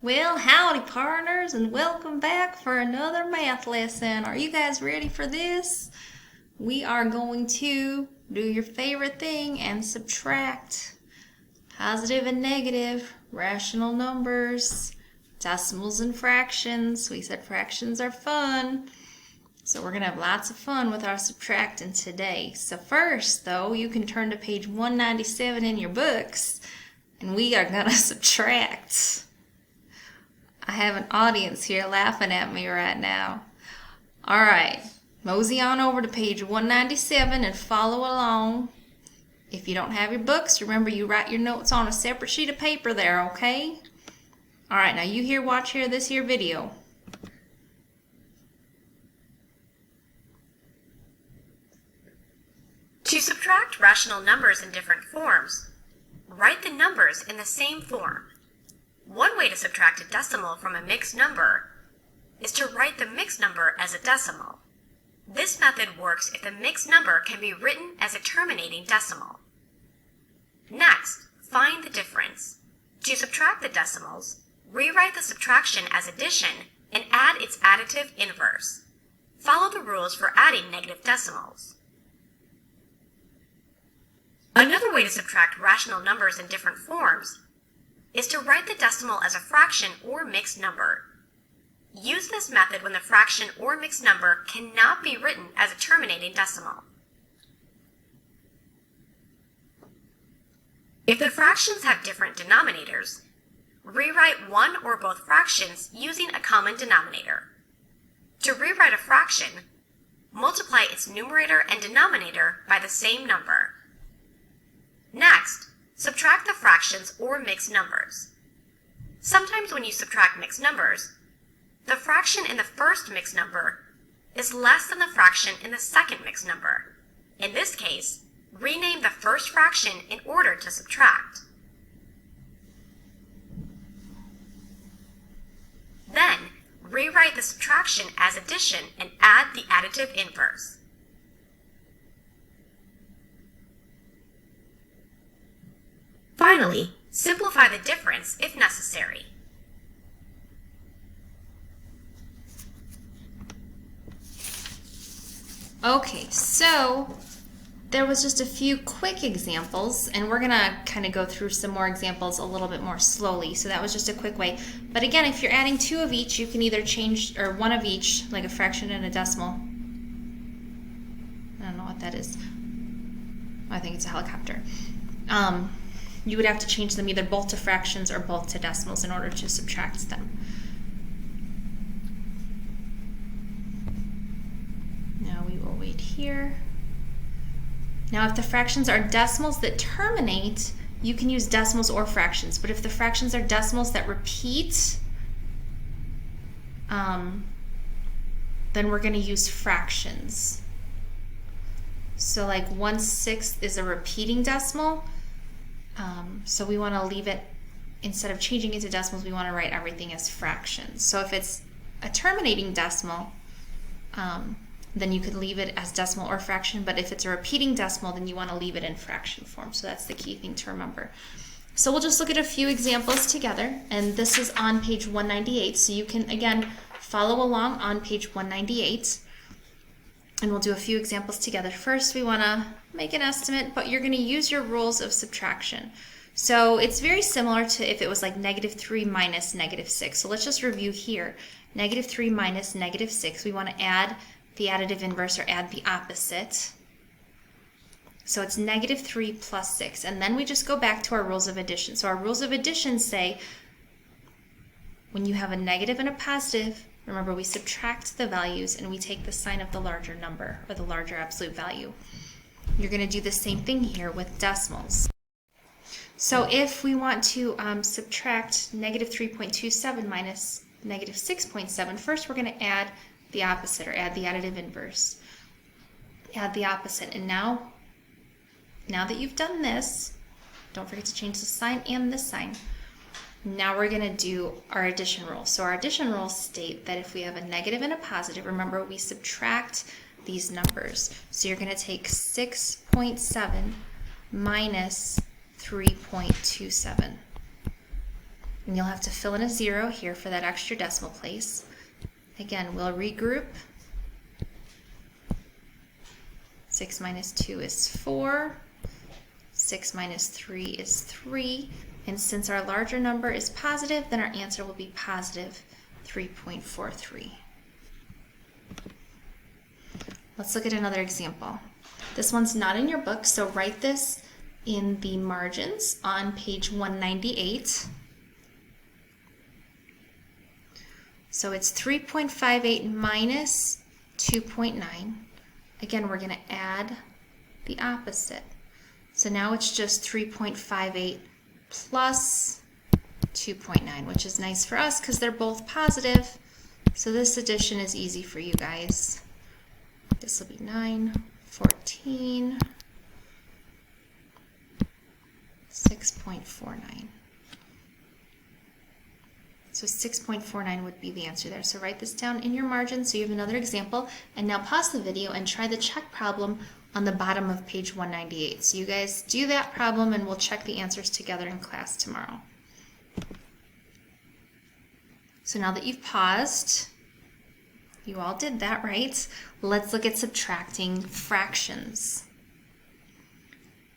Well, howdy partners, and welcome back for another math lesson. Are you guys ready for this? We are going to do your favorite thing and subtract positive and negative, rational numbers, decimals and fractions. We said fractions are fun. So we're going to have lots of fun with our subtracting today. So first, though, you can turn to page 197 in your books, and we are going to subtract. I have an audience here laughing at me right now. All right, mosey on over to page 197 and follow along. If you don't have your books, remember you write your notes on a separate sheet of paper there, okay? All right, now you here watch here this here video. To subtract rational numbers in different forms, write the numbers in the same form. One way to subtract a decimal from a mixed number is to write the mixed number as a decimal. This method works if the mixed number can be written as a terminating decimal. Next, find the difference. To subtract the decimals, rewrite the subtraction as addition and add its additive inverse. Follow the rules for adding negative decimals. Another way to subtract rational numbers in different forms is to write the decimal as a fraction or mixed number. Use this method when the fraction or mixed number cannot be written as a terminating decimal. If the fractions have different denominators, rewrite one or both fractions using a common denominator. To rewrite a fraction, multiply its numerator and denominator by the same number. Next, subtract the fractions or mixed numbers. Sometimes when you subtract mixed numbers, the fraction in the first mixed number is less than the fraction in the second mixed number. In this case, rename the first fraction in order to subtract. Then, rewrite the subtraction as addition and add the additive inverse. Finally, simplify the difference if necessary. Okay, so there was just a few quick examples, and we're gonna kind of go through some more examples a little bit more slowly. So that was just a quick way. But again, if you're adding two of each, you can either change, or one of each, like a fraction and a decimal. I don't know what that is. I think it's a helicopter. You would have to change them either both to fractions or both to decimals in order to subtract them. Now we will wait here. Now if the fractions are decimals that terminate, you can use decimals or fractions. But if the fractions are decimals that repeat, then we're going to use fractions. So like 1/6 is a repeating decimal. So we want to leave it, instead of changing it to decimals, we want to write everything as fractions. So if it's a terminating decimal, then you could leave it as decimal or fraction, but if it's a repeating decimal, then you want to leave it in fraction form. So that's the key thing to remember. So we'll just look at a few examples together, and this is on page 198, so you can, again, follow along on page 198. And we'll do a few examples together. First, we want to make an estimate, but you're going to use your rules of subtraction. So it's very similar to if it was like -3 minus -6. So let's just review here. -3 minus -6. We want to add the additive inverse, or add the opposite. So it's -3 plus 6. And then we just go back to our rules of addition. So our rules of addition say when you have a negative and a positive, remember, we subtract the values and we take the sign of the larger number, or the larger absolute value. You're going to do the same thing here with decimals. So if we want to subtract -3.27 minus -6.7, first we're going to add the opposite, or add the additive inverse. Add the opposite. And now that you've done this, don't forget to change the sign and this sign. Now we're going to do our addition rule. So our addition rules state that if we have a negative and a positive, remember we subtract these numbers. So you're going to take 6.7 minus 3.27. And you'll have to fill in a 0 here for that extra decimal place. Again, we'll regroup. 6 minus 2 is 4. 6 minus 3 is 3. And since our larger number is positive, then our answer will be positive 3.43. Let's look at another example. This one's not in your book, so write this in the margins on page 198. So it's 3.58 minus 2.9. Again, we're going to add the opposite. So now it's just 3.58 plus 2.9, which is nice for us because they're both positive. So this addition is easy for you guys. This will be 9, 14, 6.49. So 6.49 would be the answer there. So write this down in your margin so you have another example. And now pause the video and try the check problem on the bottom of page 198. So you guys do that problem and we'll check the answers together in class tomorrow. So now that you've paused, you all did that, right? Let's look at subtracting fractions.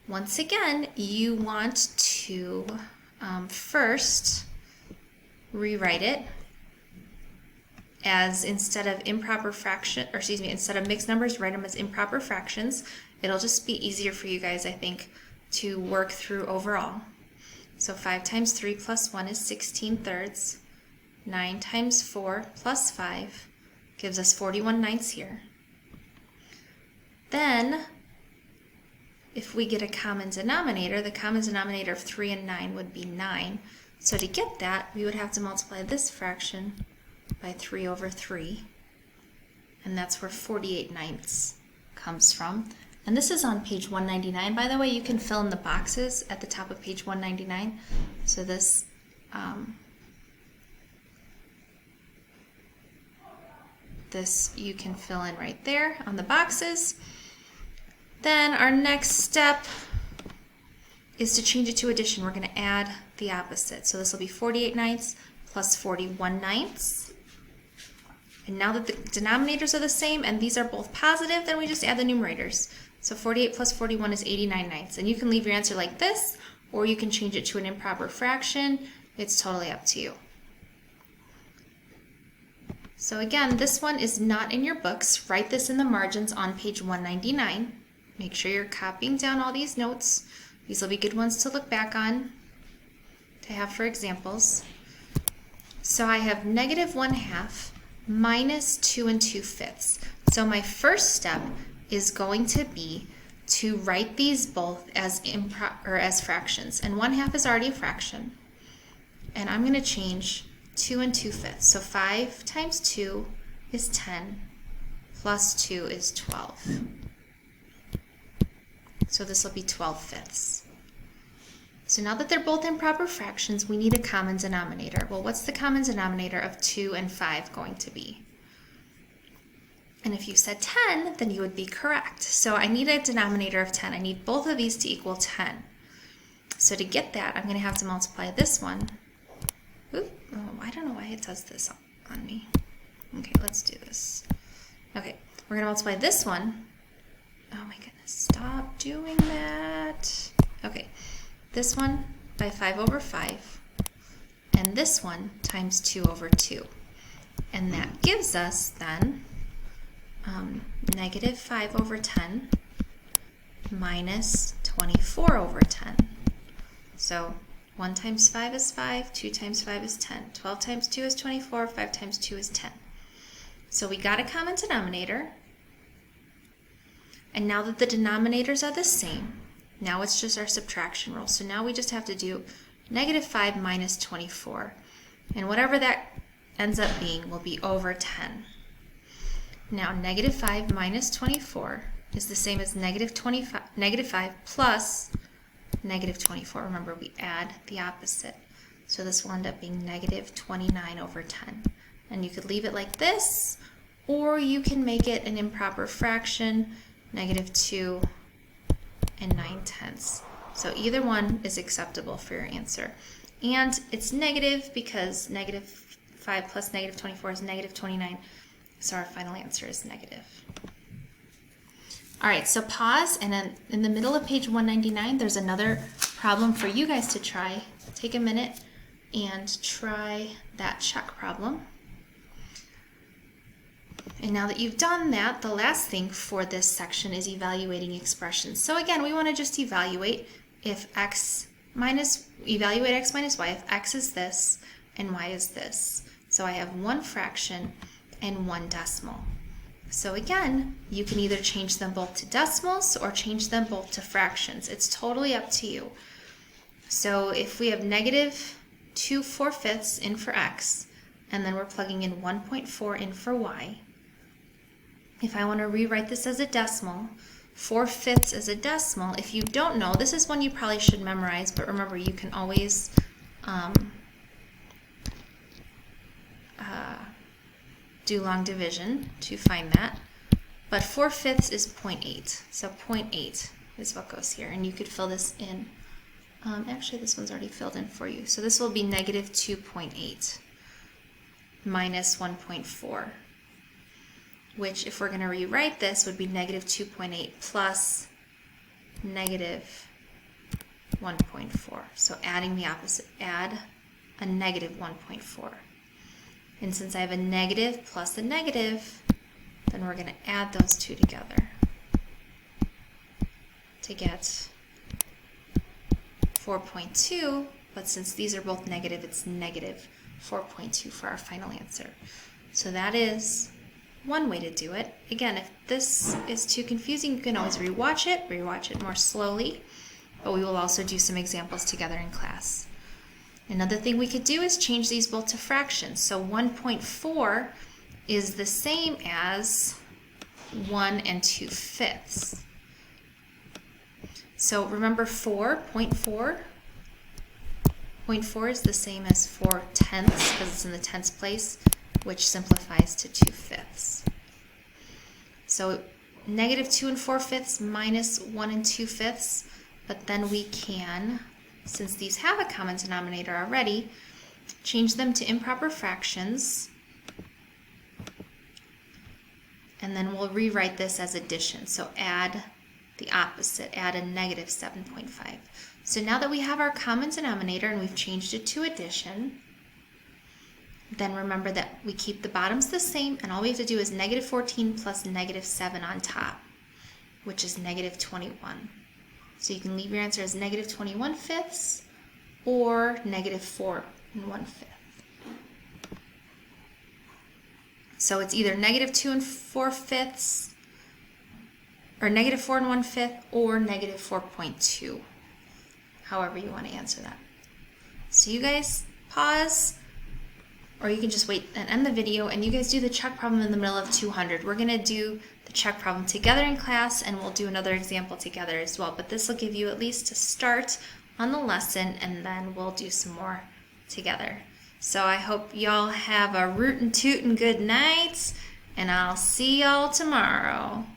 Once again, you want to first rewrite it as instead of instead of mixed numbers, write them as improper fractions. It'll just be easier for you guys, I think, to work through overall. So 5 times 3 plus 1 is 16/3. 9 times 4 plus 5 gives us 41/9 here. Then, if we get a common denominator, the common denominator of 3 and 9 would be 9. So to get that, we would have to multiply this fraction by 3/3. And that's where 48/9 comes from. And this is on page 199. By the way, you can fill in the boxes at the top of page 199. So this you can fill in right there on the boxes. Then our next step is to change it to addition. We're going to add the opposite. So this will be 48/9 plus 41/9. And now that the denominators are the same and these are both positive, then we just add the numerators. So 48 plus 41 is 89/9. And you can leave your answer like this, or you can change it to an improper fraction. It's totally up to you. So again, this one is not in your books. Write this in the margins on page 199. Make sure you're copying down all these notes. These will be good ones to look back on, to have for examples. So I have -1/2 minus 2 2/5. So my first step is going to be to write these both as fractions. And 1/2 is already a fraction. And I'm going to change 2 2/5. So 5 times 2 is 10, plus 2 is 12. So this will be 12/5. So now that they're both improper fractions, we need a common denominator. Well, what's the common denominator of 2 and 5 going to be? And if you said 10, then you would be correct. So I need a denominator of 10. I need both of these to equal 10. So to get that, I'm going to have to multiply this one. Oop, oh, I don't know why it does this on me. Okay, let's do this. Okay, we're going to multiply this one. Oh my goodness, stop doing that. Okay, this one by 5/5, and this one times 2/2. And that gives us then -5/10 minus 24/10. So 1 times 5 is 5, 2 times 5 is 10, 12 times 2 is 24, 5 times 2 is 10. So we got a common denominator. And now that the denominators are the same, now it's just our subtraction rule. So now we just have to do -5 minus 24. And whatever that ends up being will be over 10. Now -5 minus 24 is the same as -5 plus -24. Remember, we add the opposite. So this will end up being -29/10. And you could leave it like this, or you can make it an improper fraction, -2 9/10. So either one is acceptable for your answer. And it's negative because negative 5 plus negative 24 is negative 29. So our final answer is negative. All right, so pause, and then in the middle of page 199, there's another problem for you guys to try. Take a minute and try that check problem. And now that you've done that, the last thing for this section is evaluating expressions. So again, we want to just evaluate if evaluate x minus y if x is this and y is this. So I have one fraction and one decimal. So again, you can either change them both to decimals or change them both to fractions. It's totally up to you. So if we have negative 2 4/5 in for x, and then we're plugging in 1.4 in for y, if I want to rewrite this as a decimal, 4/5 as a decimal, if you don't know, this is one you probably should memorize, but remember, you can always do long division to find that. But 4/5 is 0.8, so 0.8 is what goes here, and you could fill this in. Actually, this one's already filled in for you. So this will be negative 2.8 minus 1.4. Which, if we're going to rewrite this, would be negative 2.8 plus negative 1.4. So adding the opposite, add a negative 1.4. And since I have a negative plus a negative, then we're going to add those two together to get 4.2. But since these are both negative, it's negative 4.2 for our final answer. So that is one way to do it. Again, if this is too confusing, you can always rewatch it more slowly, but we will also do some examples together in class. Another thing we could do is change these both to fractions. So 1.4 is the same as 1 2/5. So remember 0.4 is the same as 4/10 because it's in the tens place, which simplifies to 2/5. So negative 2 4/5 minus 1 2/5, but then we can, since these have a common denominator already, change them to improper fractions, and then we'll rewrite this as addition. So add the opposite, add a negative 7.5. So now that we have our common denominator and we've changed it to addition, then remember that we keep the bottoms the same, and all we have to do is negative 14 plus negative 7 on top, which is negative 21. So you can leave your answer as negative 21/5 or negative 4 1/5. So it's either negative 2 4/5 or negative 4 1/5 or negative 4.2, however you want to answer that. So you guys pause, or you can just wait and end the video, and you guys do the check problem in the middle of 200. We're going to do the check problem together in class, and we'll do another example together as well. But this will give you at least a start on the lesson, and then we'll do some more together. So I hope y'all have a rootin' tootin' good night, and I'll see y'all tomorrow.